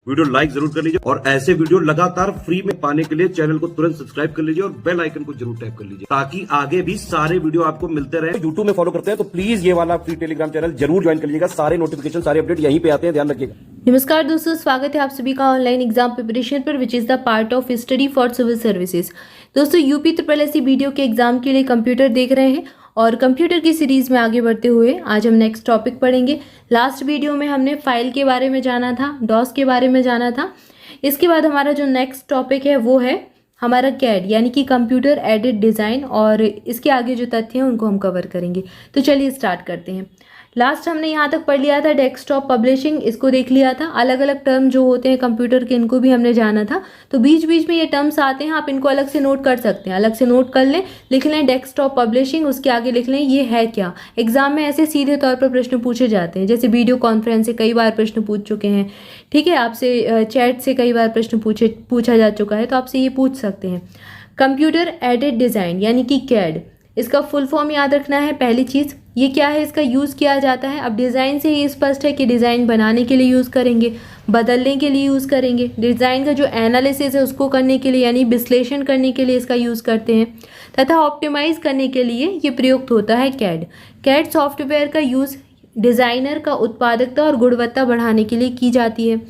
Video like जरूर कर लीजिए और ऐसे वीडियो लगातार फ्री में पाने के लिए चैनल को तुरंत सब्सक्राइब कर लीजिए और बेल आइकन को जरूर टैप कर लीजिए ताकि आगे भी सारे वीडियो आपको मिलते रहे। यूट्यूब में फॉलो करते हैं तो प्लीज ये वाला फ्री टेलीग्राम चैनल जरूर ज्वाइन कर लीजिएगा। सारे नोटिफिकेशन सारे अपडेट यहीं पे आते हैं, ध्यान रखिएगा। नमस्कार दोस्तों, स्वागत है आप सभी का ऑनलाइन एग्जाम प्रिपरेशन पर which is the part of study for civil services. दोस्तों यूपी SSSC वीडियो के एग्जाम के लिए कंप्यूटर देख रहे हैं और कंप्यूटर की सीरीज़ में आगे बढ़ते हुए आज हम नेक्स्ट टॉपिक पढ़ेंगे। लास्ट वीडियो में हमने फाइल के बारे में जाना था, डॉस के बारे में जाना था। इसके बाद हमारा जो नेक्स्ट टॉपिक है वो है हमारा कैड यानी कि कंप्यूटर एडेड डिज़ाइन, और इसके आगे जो तथ्य हैं उनको हम कवर करेंगे। तो चलिए स्टार्ट करते हैं। लास्ट हमने यहाँ तक पढ़ लिया था डेस्कटॉप पब्लिशिंग, इसको देख लिया था। अलग अलग टर्म जो होते हैं कंप्यूटर के इनको भी हमने जाना था। तो बीच बीच में ये टर्म्स आते हैं, आप इनको अलग से नोट कर सकते हैं, अलग से नोट कर लें, लिख लें डेस्कटॉप पब्लिशिंग, उसके आगे लिख लें ये है क्या। एग्जाम में ऐसे सीधे तौर पर प्रश्न पूछे जाते हैं, जैसे वीडियो कॉन्फ्रेंस से कई बार प्रश्न पूछ चुके हैं, ठीक है, आपसे चैट से कई बार प्रश्न पूछा जा चुका है, तो आपसे ये पूछ सकते हैं। कंप्यूटर एडेड डिज़ाइन यानी कि कैड, इसका फुल फॉर्म याद रखना है। पहली चीज़ ये क्या है, इसका यूज़ किया जाता है। अब डिज़ाइन से ही स्पष्ट है कि डिज़ाइन बनाने के लिए यूज़ करेंगे, बदलने के लिए यूज़ करेंगे, डिज़ाइन का जो एनालिसिस है उसको करने के लिए यानी विश्लेषण करने के लिए इसका यूज़ करते हैं, तथा ऑप्टिमाइज़ करने के लिए ये प्रयुक्त होता है कैड। कैड सॉफ्टवेयर का यूज़ डिज़ाइनर का उत्पादकता और गुणवत्ता बढ़ाने के लिए की जाती है।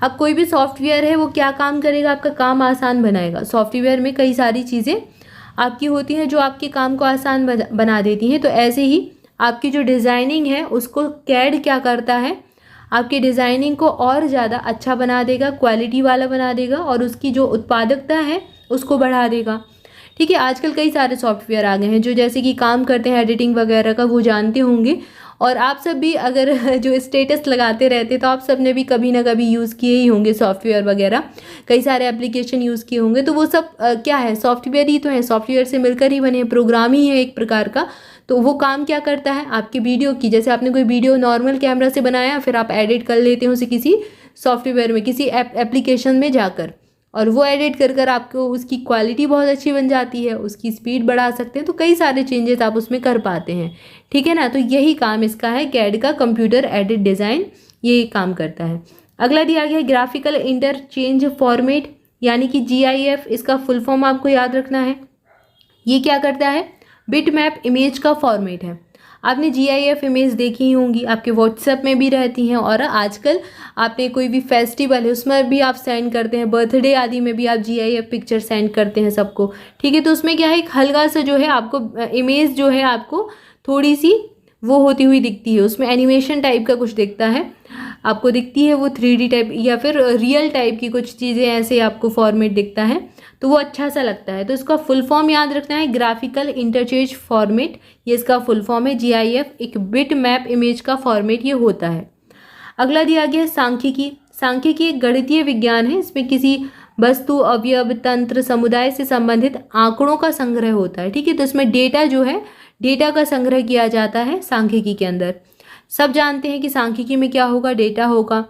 अब कोई भी सॉफ्टवेयर है वो क्या काम करेगा, आपका काम आसान बनाएगा। सॉफ्टवेयर में कई सारी चीज़ें आपकी होती हैं जो आपके काम को आसान बना देती हैं। तो ऐसे ही आपकी जो डिज़ाइनिंग है उसको कैड क्या करता है, आपकी डिज़ाइनिंग को और ज़्यादा अच्छा बना देगा, क्वालिटी वाला बना देगा, और उसकी जो उत्पादकता है उसको बढ़ा देगा। ठीक है, आजकल कई सारे सॉफ्टवेयर आ गए हैं जो जैसे कि काम करते हैं एडिटिंग वगैरह का, वो जानते होंगे। और आप सब भी अगर जो स्टेटस लगाते रहते तो आप सब ने भी कभी ना कभी यूज़ किए ही होंगे सॉफ्टवेयर वगैरह, कई सारे एप्लीकेशन यूज़ किए होंगे। तो वो सब क्या है, सॉफ्टवेयर ही तो है, सॉफ्टवेयर से मिलकर ही बने हैं, प्रोग्राम ही है एक प्रकार का। तो वो काम क्या करता है, आपकी वीडियो की, जैसे आपने कोई वीडियो नॉर्मल कैमरा से बनाया, फिर आप एडिट कर लेते हो उसे किसी सॉफ्टवेयर में, किसी एप्लीकेशन में जाकर, और वो एडिट कर कर आपको उसकी क्वालिटी बहुत अच्छी बन जाती है, उसकी स्पीड बढ़ा सकते हैं, तो कई सारे चेंजेस आप उसमें कर पाते हैं। ठीक है ना, तो यही काम इसका है, कैड का, कंप्यूटर एडेड डिज़ाइन, ये काम करता है। अगला दिया गया है ग्राफिकल इंटरचेंज फॉर्मेट यानी कि GIF, इसका फुल फॉर्म आपको याद रखना है। ये क्या करता है, बिट मैप इमेज का फॉर्मेट है। आपने GIF इमेज देखी ही होंगी, आपके व्हाट्सएप में भी रहती हैं, और आजकल आपने कोई भी फेस्टिवल है उसमें भी आप सेंड करते हैं, बर्थडे आदि में भी आप GIF पिक्चर सेंड करते हैं सबको। ठीक है, तो उसमें क्या है, एक हल्का सा जो है आपको इमेज जो है आपको थोड़ी सी वो होती हुई दिखती है, उसमें एनिमेशन टाइप का कुछ दिखता है आपको, दिखती है वो 3D टाइप या फिर रियल टाइप की कुछ चीज़ें, ऐसे आपको फॉर्मेट दिखता है, तो वो अच्छा सा लगता है। तो इसका फुल फॉर्म याद रखना है, ग्राफिकल इंटरचेंज फॉर्मेट, ये इसका फुल फॉर्म है। GIF एक बिट मैप इमेज का फॉर्मेट ये होता है। अगला दिया गया है सांख्यिकी। सांख्यिकी एक गणितीय विज्ञान है, इसमें किसी वस्तु, अवयव, तंत्र, समुदाय से संबंधित आंकड़ों का संग्रह होता है। ठीक है, तो इसमें डेटा जो है, डेटा का संग्रह किया जाता है सांख्यिकी के अंदर। सब जानते हैं कि सांख्यिकी में क्या होगा, डेटा होगा।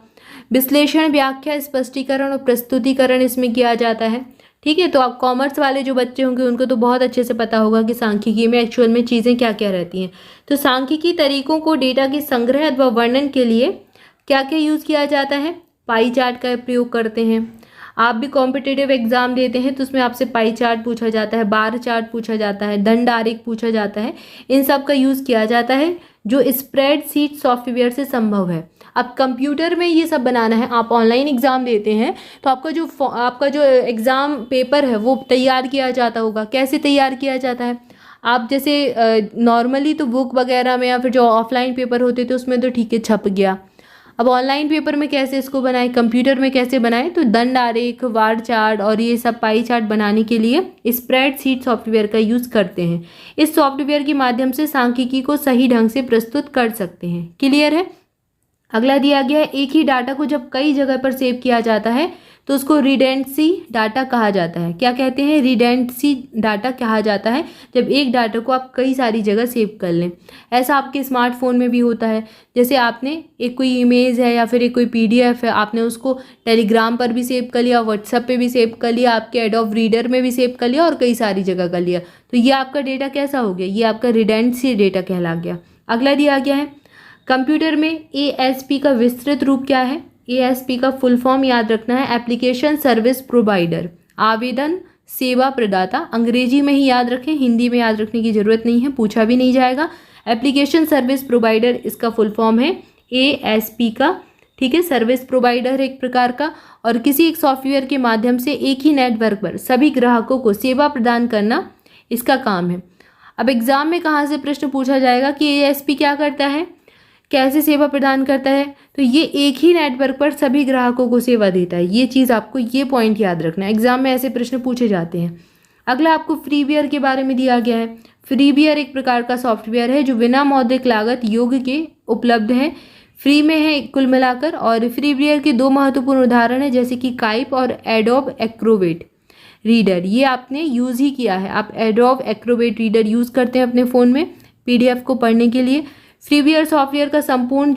विश्लेषण, व्याख्या, स्पष्टीकरण और प्रस्तुतिकरण इसमें किया जाता है। ठीक है, तो आप कॉमर्स वाले जो बच्चे होंगे उनको तो बहुत अच्छे से पता होगा कि सांख्यिकी में एक्चुअल में चीज़ें क्या क्या रहती हैं। तो सांख्यिकी तरीकों को डेटा के संग्रह अथवा वर्णन के लिए क्या क्या यूज़ किया जाता है, पाई चार्ट का प्रयोग करते हैं। आप भी कॉम्पिटिटिव एग्जाम देते हैं तो उसमें आपसे पाई चार्ट पूछा जाता है, बार चार्ट पूछा जाता है, दंड आरेख पूछा जाता है, इन सब का यूज़ किया जाता है जो स्प्रेडशीट सॉफ्टवेयर से संभव है। अब कंप्यूटर में ये सब बनाना है, आप ऑनलाइन एग्ज़ाम देते हैं तो आपका जो एग्ज़ाम पेपर है वो तैयार किया जाता होगा। कैसे तैयार किया जाता है, आप जैसे नॉर्मली तो बुक वगैरह में या फिर जो ऑफलाइन पेपर होते थे उसमें तो ठीक है छप गया, अब ऑनलाइन पेपर में कैसे इसको बनाएं, कंप्यूटर में कैसे बनाएं, तो दंड आरेख, वार चार्ट और ये सब पाई चार्ट बनाने के लिए स्प्रेडशीट सॉफ्टवेयर का यूज़ करते हैं। इस सॉफ्टवेयर के माध्यम से सांख्यिकी को सही ढंग से प्रस्तुत कर सकते हैं। क्लियर है। अगला दिया गया है, एक ही डाटा को जब कई जगह पर सेव किया जाता है तो उसको रिडेंडेंसी डाटा कहा जाता है। क्या कहते हैं, रिडेंडेंसी डाटा कहा जाता है जब एक डाटा को आप कई सारी जगह सेव कर लें। ऐसा आपके स्मार्टफोन में भी होता है, जैसे आपने एक कोई इमेज है या फिर एक कोई PDF है, आपने उसको टेलीग्राम पर भी सेव कर लिया, व्हाट्सएप पे भी सेव कर लिया, आपके एडोब रीडर में भी सेव कर लिया और कई सारी जगह कर लिया, तो ये आपका डेटा कैसा हो गया, ये आपका रिडेंडेंसी डेटा कहला गया। अगला दिया गया है, कंप्यूटर में ASP का विस्तृत रूप क्या है। ASP का फुल फॉर्म याद रखना है, एप्लीकेशन सर्विस प्रोवाइडर, आवेदन सेवा प्रदाता। अंग्रेजी में ही याद रखें, हिंदी में याद रखने की ज़रूरत नहीं है, पूछा भी नहीं जाएगा। एप्लीकेशन सर्विस प्रोवाइडर इसका फुल फॉर्म है ASP का, ठीक है। सर्विस प्रोवाइडर एक प्रकार का, और किसी एक सॉफ्टवेयर के माध्यम से एक ही नेटवर्क पर सभी ग्राहकों को सेवा प्रदान करना इसका काम है। अब एग्जाम में कहाँ से प्रश्न पूछा जाएगा कि ASP क्या करता है, कैसे सेवा प्रदान करता है, तो ये एक ही नेटवर्क पर सभी ग्राहकों को सेवा देता है। ये चीज़ आपको, ये पॉइंट याद रखना है, एग्जाम में ऐसे प्रश्न पूछे जाते हैं। अगला आपको फ्रीवेयर के बारे में दिया गया है। फ्रीवेयर एक प्रकार का सॉफ्टवेयर है जो बिना मौद्रिक लागत योग्य के उपलब्ध है, फ्री में है कुल मिलाकर। और फ्रीवेयर के दो महत्वपूर्ण उदाहरण हैं, जैसे कि काइप और एडोब एक्रोबेट रीडर। ये आपने यूज़ ही किया है, आप एडोब एक्रोबेट रीडर यूज़ करते हैं अपने फ़ोन में PDF को पढ़ने के लिए। फ्रीवेयर सॉफ्टवेयर का संपूर्ण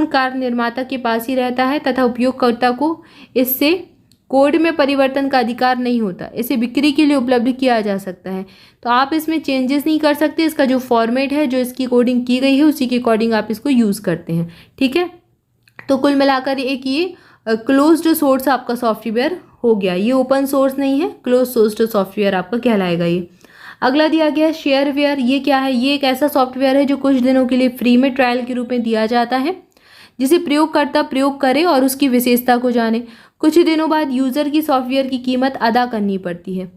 कार्य निर्माता के पास ही रहता है तथा उपयोगकर्ता को इससे कोड में परिवर्तन का अधिकार नहीं होता। इसे बिक्री के लिए उपलब्ध किया जा सकता है, तो आप इसमें चेंजेस नहीं कर सकते। इसका जो फॉर्मेट है, जो इसकी कोडिंग की गई है, उसी के अकॉर्डिंग आप इसको यूज़ करते हैं, ठीक है। तो कुल मिलाकर एक ये क्लोज्ड सोर्स आपका सॉफ्टवेयर हो गया, ये ओपन सोर्स नहीं है, क्लोज सोर्स सॉफ्टवेयर आपका कहलाएगा ये। अगला दिया गया है शेयरवेयर। ये क्या है, ये एक ऐसा सॉफ्टवेयर है जो कुछ दिनों के लिए फ्री में ट्रायल के रूप में दिया जाता है, जिसे प्रयोगकर्ता प्रयोग करे और उसकी विशेषता को जाने। कुछ दिनों बाद यूज़र की सॉफ्टवेयर की कीमत अदा करनी पड़ती है।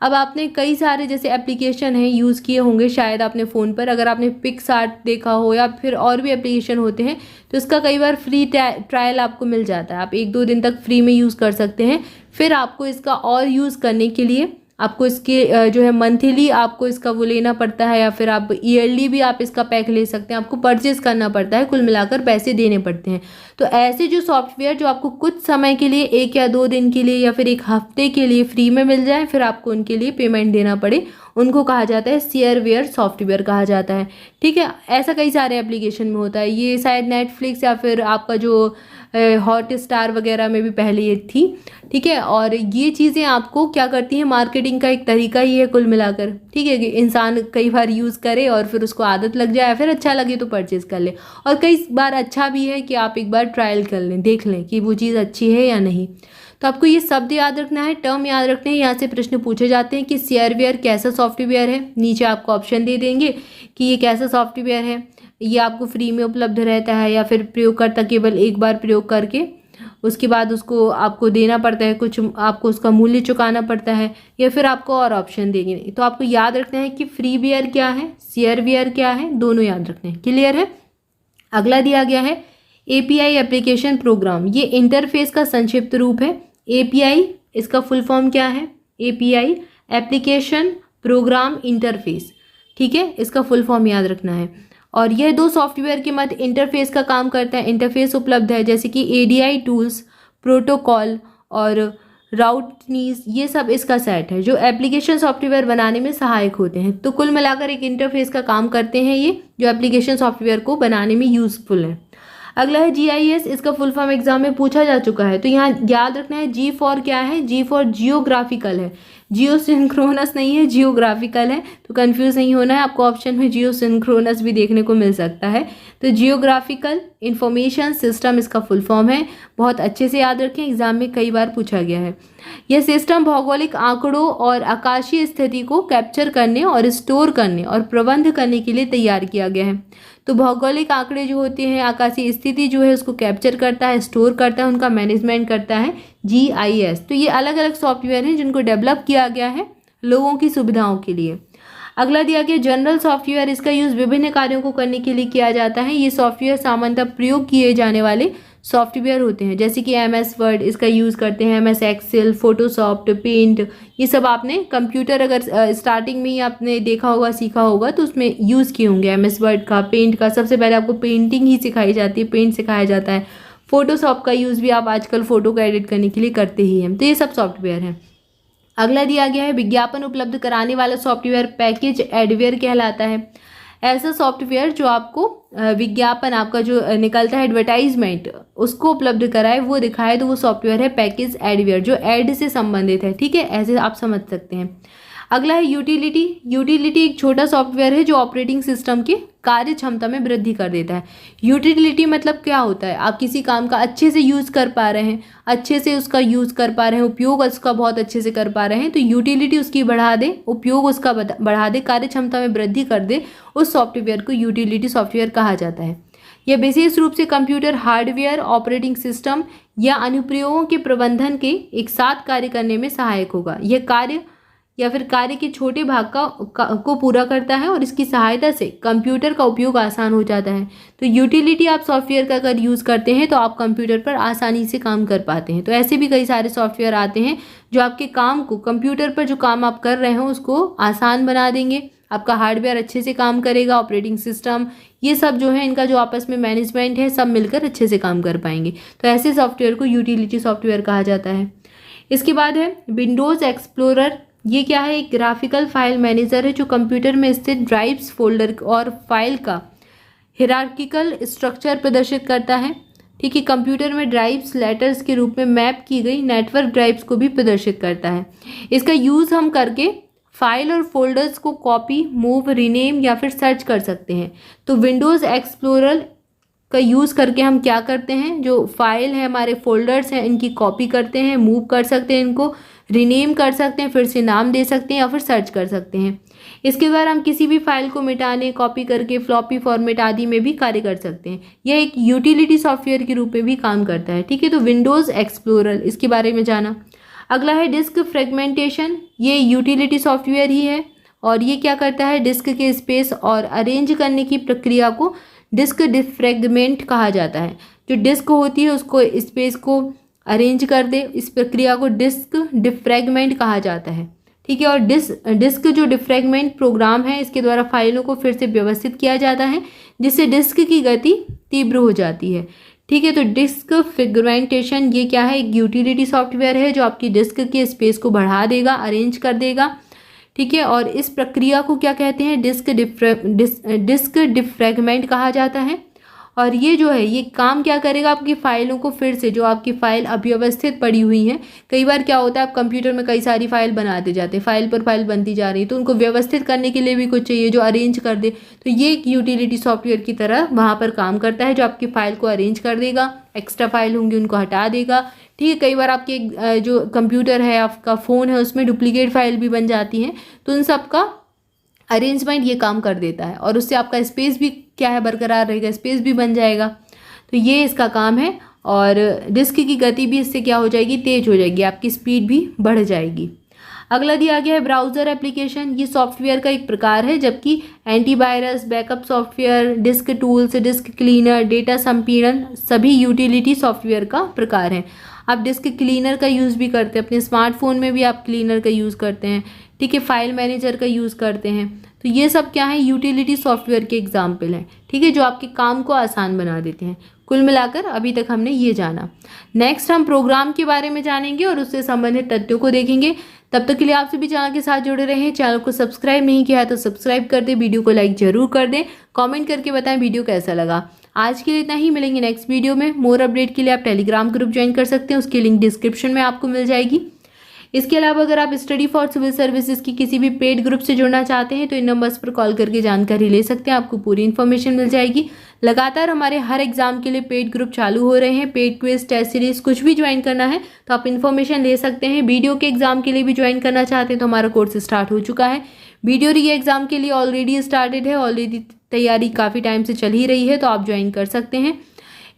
अब आपने कई सारे जैसे एप्लीकेशन हैं यूज़ किए होंगे शायद आपने फ़ोन पर, अगर आपने पिक्सआर्ट देखा हो या फिर और भी एप्लीकेशन होते हैं, तो इसका कई बार फ्री ट्रायल आपको मिल जाता है। आप 1-2 दिन तक फ्री में यूज़ कर सकते हैं, फिर आपको इसका और यूज़ करने के लिए आपको इसके जो है मंथली आपको इसका वो लेना पड़ता है, या फिर आप ईयरली भी आप इसका पैक ले सकते हैं, आपको परचेज करना पड़ता है, कुल मिलाकर पैसे देने पड़ते हैं। तो ऐसे जो सॉफ्टवेयर जो आपको कुछ समय के लिए, 1 या 2 दिन के लिए या फिर 1 हफ्ते के लिए फ्री में मिल जाए, फिर आपको उनके लिए पेमेंट देना पड़े, उनको कहा जाता है शेयरवेयर सॉफ्टवेयर कहा जाता है, ठीक है। ऐसा कई सारे एप्लीकेशन में होता है, ये शायद नेटफ्लिक्स या फिर आपका जो हॉटस्टार वगैरह में भी पहले ये थी, ठीक है। और ये चीज़ें आपको क्या करती हैं, मार्केटिंग का एक तरीका ही है कुल मिलाकर, ठीक है, कि इंसान कई बार यूज़ करे और फिर उसको आदत लग जाए, फिर अच्छा लगे तो परचेज़ कर ले। और कई बार अच्छा भी है कि आप एक बार ट्रायल कर लें, देख लें कि वो चीज़ अच्छी है या नहीं। तो आपको ये शब्द याद रखना है, टर्म याद रखने हैं। यहाँ से प्रश्न पूछे जाते हैं कि शेयरवेयर कैसा सॉफ्टवेयर है, नीचे आपको ऑप्शन दे देंगे कि ये कैसा सॉफ्टवेयर है, ये आपको फ्री में उपलब्ध रहता है या फिर प्रयोगकर्ता केवल एक बार प्रयोग करके उसके बाद उसको आपको देना पड़ता है, कुछ आपको उसका मूल्य चुकाना पड़ता है, या फिर आपको और ऑप्शन देंगे। तो आपको याद रखना है कि फ्रीवेयर क्या है, शेयरवेयर क्या है, दोनों याद रखने हैं, क्लियर है। अगला दिया गया है API एप्लीकेशन प्रोग्राम। ये इंटरफेस का संक्षिप्त रूप है। API इसका फुल फॉर्म क्या है, API एप्लीकेशन प्रोग्राम इंटरफेस, ठीक है, इसका फुल फॉर्म याद रखना है। और यह 2 सॉफ्टवेयर के मध्य इंटरफेस का काम करता है। इंटरफेस उपलब्ध है जैसे कि ADI टूल्स, प्रोटोकॉल और राउटनीस, ये सब इसका सेट है जो एप्लीकेशन सॉफ्टवेयर बनाने में सहायक होते हैं। तो कुल मिलाकर एक इंटरफेस का काम करते हैं ये, जो एप्लीकेशन सॉफ्टवेयर को बनाने में यूजफुल है। अगला है GIS। इसका फुल फॉर्म एग्जाम में पूछा जा चुका है, तो यहाँ याद रखना है G फॉर क्या है, G फॉर जियोग्राफिकल है, जियो सिंक्रोनस नहीं है, जियोग्राफिकल है, तो कंफ्यूज नहीं होना है। आपको ऑप्शन में जियो सिंक्रोनस भी देखने को मिल सकता है। तो जियोग्राफिकल इंफॉर्मेशन सिस्टम इसका फुल फॉर्म है, बहुत अच्छे से याद रखें, एग्जाम में कई बार पूछा गया है। यह सिस्टम भौगोलिक आंकड़ों और आकाशीय स्थिति को कैप्चर करने और स्टोर करने और प्रबंध करने के लिए तैयार किया गया है। तो भौगोलिक आंकड़े जो होते हैं, आकाशीय स्थिति जो है उसको कैप्चर करता है, स्टोर करता है, उनका मैनेजमेंट करता है GIS। तो ये अलग अलग सॉफ्टवेयर हैं जिनको डेवलप किया गया है लोगों की सुविधाओं के लिए। अगला दिया गया जनरल सॉफ्टवेयर। इसका यूज़ विभिन्न कार्यों को करने के लिए किया जाता है। ये सॉफ्टवेयर सामान्यतः प्रयोग किए जाने वाले सॉफ्टवेयर होते हैं, जैसे कि MS वर्ड इसका यूज़ करते हैं, MS एक्सेल, फोटोशॉप, पेंट, ये सब आपने कंप्यूटर अगर स्टार्टिंग में ही आपने देखा होगा, सीखा होगा, तो उसमें यूज़ किए होंगे MS वर्ड का, पेंट का। सबसे पहले आपको पेंटिंग ही सिखाई जाती है, पेंट सिखाया जाता है। फोटोशॉप का यूज़ भी आप आजकल फ़ोटो को एडिट करने के लिए करते ही हैं। तो ये सब सॉफ्टवेयर हैं। अगला दिया गया है विज्ञापन उपलब्ध कराने वाला सॉफ्टवेयर पैकेज एडवेयर कहलाता है। ऐसा सॉफ्टवेयर जो आपको विज्ञापन, आपका जो निकलता है एडवर्टाइजमेंट, उसको उपलब्ध कराए, वो दिखाए, तो वो सॉफ्टवेयर है पैकेज एडवेयर, जो एड से संबंधित है, ठीक है, ऐसे आप समझ सकते हैं। अगला है यूटिलिटी। यूटिलिटी एक छोटा सॉफ्टवेयर है जो ऑपरेटिंग सिस्टम के कार्य क्षमता में वृद्धि कर देता है। यूटिलिटी मतलब क्या होता है, आप किसी काम का अच्छे से यूज़ कर पा रहे हैं, अच्छे से उसका यूज़ कर पा रहे हैं, उपयोग उसका बहुत अच्छे से कर पा रहे हैं, तो यूटिलिटी उसकी बढ़ा दे, उपयोग उसका बढ़ा दे, कार्य क्षमता में वृद्धि कर दे, उस सॉफ्टवेयर को यूटिलिटी सॉफ्टवेयर कहा जाता है। यह विशेष रूप से कंप्यूटर हार्डवेयर, ऑपरेटिंग सिस्टम या अनुप्रयोगों के प्रबंधन के एक साथ कार्य करने में सहायक होगा। यह कार्य या फिर कार्य के छोटे भाग को पूरा करता है और इसकी सहायता से कंप्यूटर का उपयोग आसान हो जाता है। तो यूटिलिटी आप सॉफ्टवेयर का अगर यूज़ करते हैं तो आप कंप्यूटर पर आसानी से काम कर पाते हैं। तो ऐसे भी कई सारे सॉफ्टवेयर आते हैं जो आपके काम को, कंप्यूटर पर जो काम आप कर रहे हो उसको आसान बना देंगे, आपका हार्डवेयर अच्छे से काम करेगा, ऑपरेटिंग सिस्टम, ये सब जो है इनका जो आपस में मैनेजमेंट है सब मिलकर अच्छे से काम कर पाएंगे। तो ऐसे सॉफ्टवेयर को यूटिलिटी सॉफ्टवेयर कहा जाता है। इसके बाद है विंडोज़ एक्सप्लोरर। ये क्या है, एक ग्राफिकल फाइल मैनेजर है जो कंप्यूटर में स्थित ड्राइव्स, फोल्डर और फाइल का हिरार्किकल स्ट्रक्चर प्रदर्शित करता है। ठीक है, कंप्यूटर में ड्राइव्स लेटर्स के रूप में मैप की गई नेटवर्क ड्राइव्स को भी प्रदर्शित करता है। इसका यूज़ हम करके फाइल और फोल्डर्स को कॉपी, मूव, रीनेम या फिर सर्च कर सकते हैं। तो विंडोज़ एक्सप्लोरर का यूज़ करके हम क्या करते हैं, जो फाइल है, हमारे फोल्डर्स हैं, इनकी कॉपी करते हैं, मूव कर सकते हैं, इनको रीनेम कर सकते हैं, फिर से नाम दे सकते हैं या फिर सर्च कर सकते हैं। इसके द्वारा हम किसी भी फाइल को मिटाने, कॉपी करके फ्लॉपी फॉर्मेट आदि में भी कार्य कर सकते हैं। यह एक यूटिलिटी सॉफ्टवेयर के रूप में भी काम करता है। ठीक है, तो विंडोज़ एक्सप्लोरर, इसके बारे में जाना। अगला है डिस्क फ्रेगमेंटेशन। ये यूटिलिटी सॉफ्टवेयर ही है और ये क्या करता है, डिस्क के स्पेस और अरेंज करने की प्रक्रिया को डिस्क डिफ्रेगमेंट कहा जाता है। जो डिस्क होती है उसको, स्पेस को अरेंज कर दे, इस प्रक्रिया को डिस्क डिफ्रेगमेंट कहा जाता है। ठीक है, और डिस्क जो डिफ्रेगमेंट प्रोग्राम है, इसके द्वारा फाइलों को फिर से व्यवस्थित किया जाता है जिससे डिस्क की गति तीव्र हो जाती है। ठीक है, तो डिस्क फ्रेगमेंटेशन ये क्या है, एक यूटिलिटी सॉफ्टवेयर है जो आपकी डिस्क के स्पेस को बढ़ा देगा, अरेंज कर देगा। ठीक है, और इस प्रक्रिया को क्या कहते हैं, डिस्क डिफ्रेगमेंट कहा जाता है। और ये जो है, ये काम क्या करेगा, आपकी फाइलों को फिर से, जो आपकी फाइल अव्यवस्थित पड़ी हुई हैं, कई बार क्या होता है आप कंप्यूटर में कई सारी फाइल बनाते जाते हैं, फाइल पर फाइल बनती जा रही है, तो उनको व्यवस्थित करने के लिए भी कुछ चाहिए जो अरेंज कर दे। तो ये एक यूटिलिटी सॉफ्टवेयर की तरह वहाँ पर काम करता है, जो आपकी फाइल को अरेंज कर देगा, एक्स्ट्रा फाइल होंगी उनको हटा देगा। ठीक है, कई बार आपके जो कंप्यूटर है, आपका फ़ोन है, उसमें डुप्लीकेट फाइल भी बन जाती हैं, तो उन सब का अरेंजमेंट ये काम कर देता है और उससे आपका स्पेस भी क्या है, बरकरार रहेगा, स्पेस भी बन जाएगा। तो ये इसका काम है और डिस्क की गति भी इससे क्या हो जाएगी, तेज हो जाएगी, आपकी स्पीड भी बढ़ जाएगी। अगला दिया गया है ब्राउज़र एप्लीकेशन। ये सॉफ्टवेयर का एक प्रकार है, जबकि antivirus, backup software, disk tools, disk cleaner, data संपीड़न सभी यूटिलिटी सॉफ्टवेयर का प्रकार हैं। आप डिस्क क्लीनर का यूज़ भी करते हैं, अपने स्मार्टफोन में भी आप क्लीनर का यूज़ करते हैं। ठीक है, फाइल मैनेजर का यूज़ करते हैं। तो ये सब क्या है, यूटिलिटी सॉफ्टवेयर के एग्जाम्पल हैं। ठीक है, जो आपके काम को आसान बना देते हैं। कुल मिलाकर अभी तक हमने ये जाना। नेक्स्ट हम प्रोग्राम के बारे में जानेंगे और उससे संबंधित तथ्यों को देखेंगे। तब तक के लिए आप सभी चैनल के साथ जुड़े रहें। चैनल को सब्सक्राइब नहीं किया है तो सब्सक्राइब कर दें, वीडियो को लाइक जरूर कर दें, कमेंट करके बताएं वीडियो कैसा लगा। आज के लिए इतना ही, मिलेंगे नेक्स्ट वीडियो में। मोर अपडेट के लिए आप टेलीग्राम ग्रुप ज्वाइन कर सकते हैं, उसकी लिंक डिस्क्रिप्शन में आपको मिल जाएगी। इसके अलावा अगर आप स्टडी फॉर सिविल सर्विसेज की किसी भी पेड ग्रुप से जुड़ना चाहते हैं तो इन नंबर्स पर कॉल करके जानकारी ले सकते हैं, आपको पूरी इन्फॉर्मेशन मिल जाएगी। लगातार हमारे हर एग्जाम के लिए पेड ग्रुप चालू हो रहे हैं, पेड क्विज, टेस्ट सीरीज, कुछ भी ज्वाइन करना है तो आप इन्फॉर्मेशन ले सकते हैं। वीडियो के एग्जाम के लिए भी ज्वाइन करना चाहते हैं तो हमारा कोर्स स्टार्ट हो चुका है। वीडियो री एग्जाम के लिए ऑलरेडी स्टार्टेड है, ऑलरेडी तैयारी काफ़ी टाइम से चल ही रही है, तो आप ज्वाइन कर सकते हैं।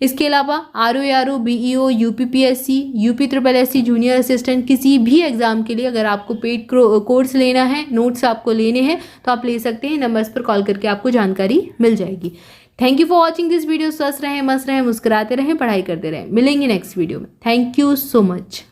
इसके अलावा RO, BEO, UPPSC, UPSSC junior assistant, किसी भी एग्जाम के लिए अगर आपको पेड कोर्स लेना है, नोट्स आपको लेने हैं तो आप ले सकते हैं। नंबर्स पर कॉल करके आपको जानकारी मिल जाएगी। Thank you for watching this video. स्वस्थ रहें, मस्त रहें, मुस्कुराते रहें, पढ़ाई करते रहें। मिलेंगे नेक्स्ट वीडियो में। Thank you so much.